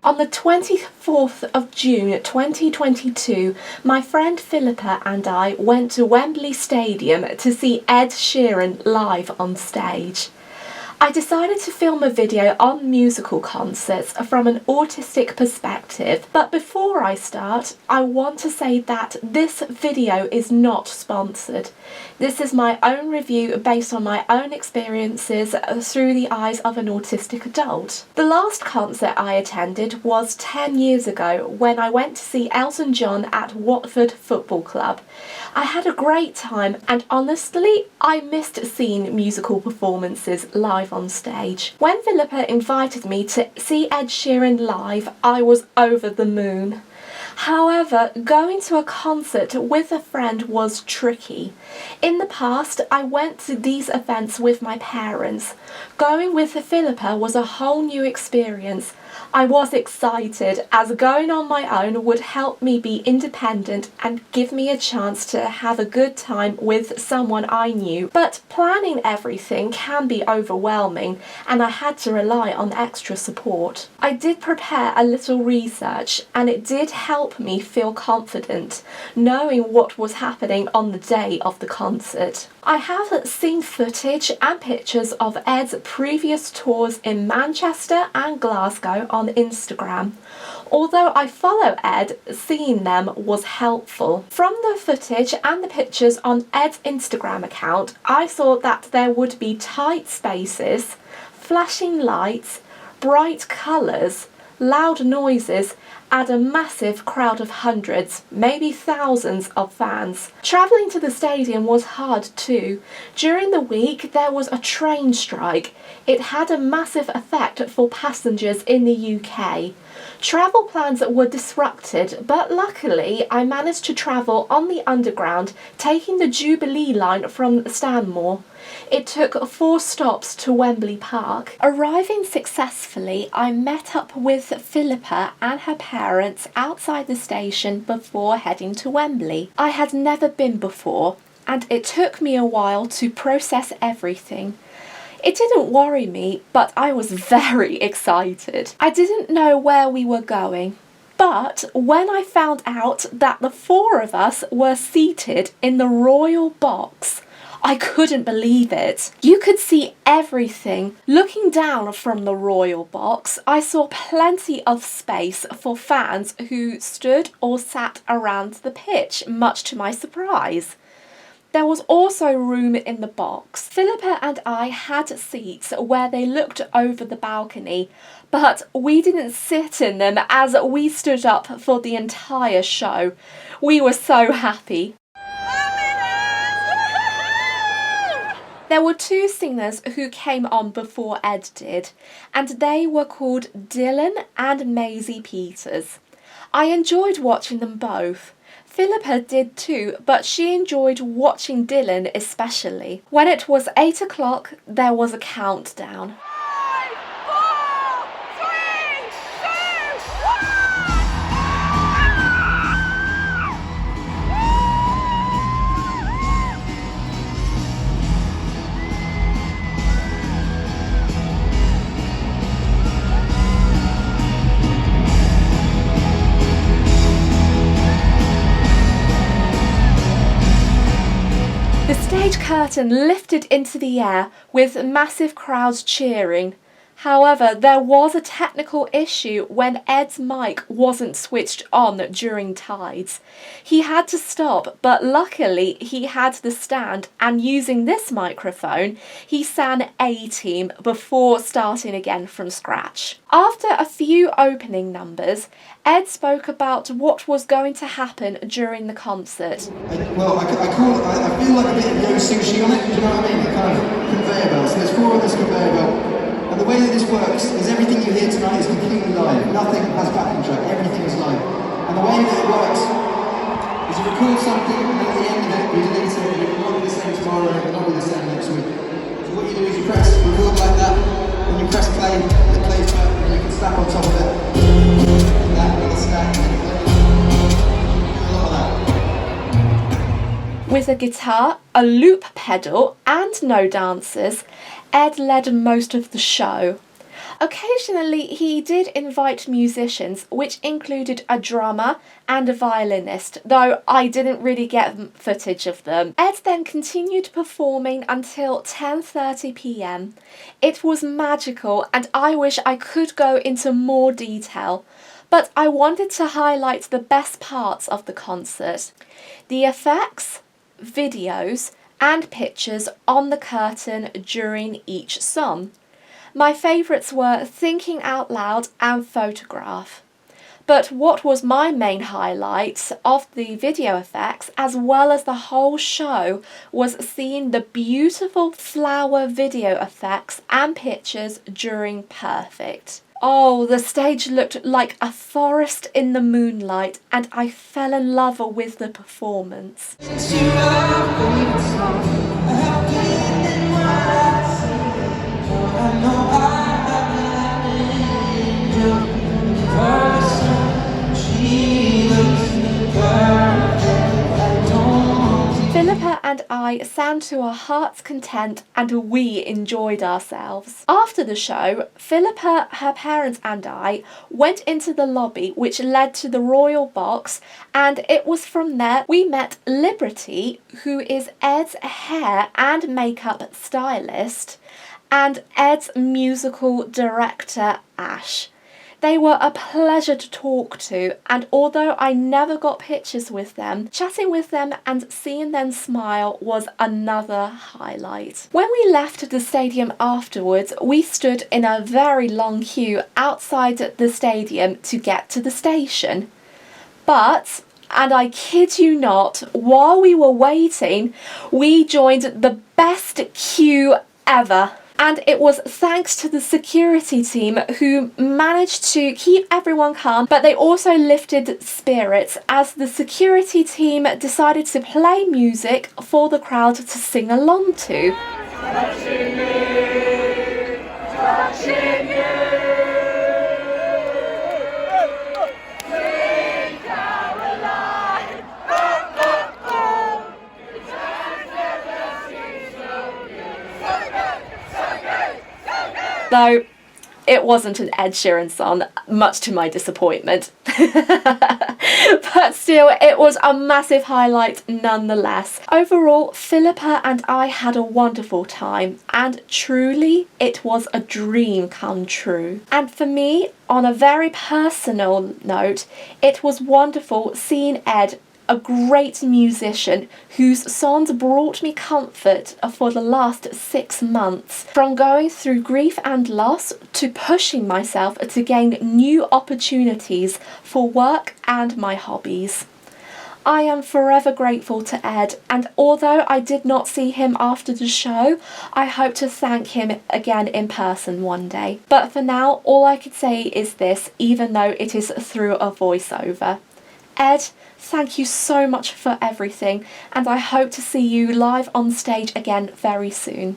On the 24th of June 2022, my friend Philippa and I went to Wembley Stadium to see Ed Sheeran live on stage. I decided to film a video on musical concerts from an autistic perspective, but before I start, I want to say that this video is not sponsored. This is my own review based on my own experiences through the eyes of an autistic adult. The last concert I attended was 10 years ago when I went to see Elton John at Watford Football Club. I had a great time and honestly, I missed seeing musical performances live on stage. When Philippa invited me to see Ed Sheeran live, I was over the moon. However, going to a concert with a friend was tricky. In the past, I went to these events with my parents. Going with Philippa was a whole new experience. I was excited as going on my own would help me be independent and give me a chance to have a good time with someone I knew. But planning everything can be overwhelming and I had to rely on extra support. I did prepare a little research and it did help me feel confident knowing what was happening on the day of the concert. I have seen footage and pictures of Ed's previous tours in Manchester and Glasgow on Instagram. Although I follow Ed, seeing them was helpful. From the footage and the pictures on Ed's Instagram account, I saw that there would be tight spaces, flashing lights, bright colours, loud noises, and a massive crowd of hundreds, maybe thousands of fans. Travelling to the stadium was hard too. During the week there was a train strike. It had a massive effect for passengers in the UK. Travel plans were disrupted, but luckily I managed to travel on the Underground, taking the Jubilee line from Stanmore. It took 4 stops to Wembley Park. Arriving successfully, I met up with Philippa and her parents outside the station before heading to Wembley. I had never been before, and it took me a while to process everything. It didn't worry me, but I was very excited. I didn't know where we were going, but when I found out that the 4 of us were seated in the royal box, I couldn't believe it. You could see everything. Looking down from the royal box, I saw plenty of space for fans who stood or sat around the pitch, much to my surprise. There was also room in the box. Philippa and I had seats where they looked over the balcony, but we didn't sit in them as we stood up for the entire show. We were so happy. There were 2 singers who came on before Ed did, and they were called Dylan and Maisie Peters. I enjoyed watching them both. Philippa did too, but she enjoyed watching Dylan especially. When it was 8 o'clock, there was a countdown. The stage curtain lifted into the air with massive crowds cheering. However, there was a technical issue when Ed's mic wasn't switched on during tides. He had to stop, but luckily he had the stand, and using this microphone, he sang A-Team before starting again from scratch. After a few opening numbers, Ed spoke about what was going to happen during the concert. I feel like a bit of yo sushi on it, do you know what I mean? The kind of conveyor belt. So there's 4 of this conveyor belt. And the way that this works is everything you hear tonight is completely live. Nothing has backing track, everything is live. And the way that it works is you record something and at the end of it you delete it, and it will not be the same tomorrow, it will not be the same next week. So what you do is you press record like that, and you press play, it plays back, and you can stack on top of it. And that, another stack, and then you play. A lot of that. With a guitar, a loop pedal and no dancers, Ed led most of the show. Occasionally he did invite musicians, which included a drummer and a violinist, though I didn't really get footage of them. Ed then continued performing until 10:30 p.m. It was magical, and I wish I could go into more detail, but I wanted to highlight the best parts of the concert. The effects, videos, and pictures on the curtain during each song. My favourites were Thinking Out Loud and Photograph. But what was my main highlight of the video effects, as well as the whole show, was seeing the beautiful flower video effects and pictures during Perfect. Oh, the stage looked like a forest in the moonlight, and I fell in love with the performance. Philippa and I sang to our heart's content, and we enjoyed ourselves. After the show, Philippa, her parents and I went into the lobby which led to the royal box, and it was from there we met Liberty, who is Ed's hair and makeup stylist, and Ed's musical director, Ash. They were a pleasure to talk to, and although I never got pictures with them, chatting with them and seeing them smile was another highlight. When we left the stadium afterwards, we stood in a very long queue outside the stadium to get to the station. But, and I kid you not, while we were waiting, we joined the best queue ever. And it was thanks to the security team who managed to keep everyone calm, but they also lifted spirits as the security team decided to play music for the crowd to sing along to. Touching you, touching you. Though it wasn't an Ed Sheeran song, much to my disappointment. But still, it was a massive highlight nonetheless. Overall, Philippa and I had a wonderful time, and truly it was a dream come true. And for me, on a very personal note, it was wonderful seeing Ed, a great musician whose songs brought me comfort for the last 6 months. From going through grief and loss to pushing myself to gain new opportunities for work and my hobbies. I am forever grateful to Ed, and although I did not see him after the show, I hope to thank him again in person one day. But for now, all I could say is this, even though it is through a voiceover. Ed, thank you so much for everything, and I hope to see you live on stage again very soon.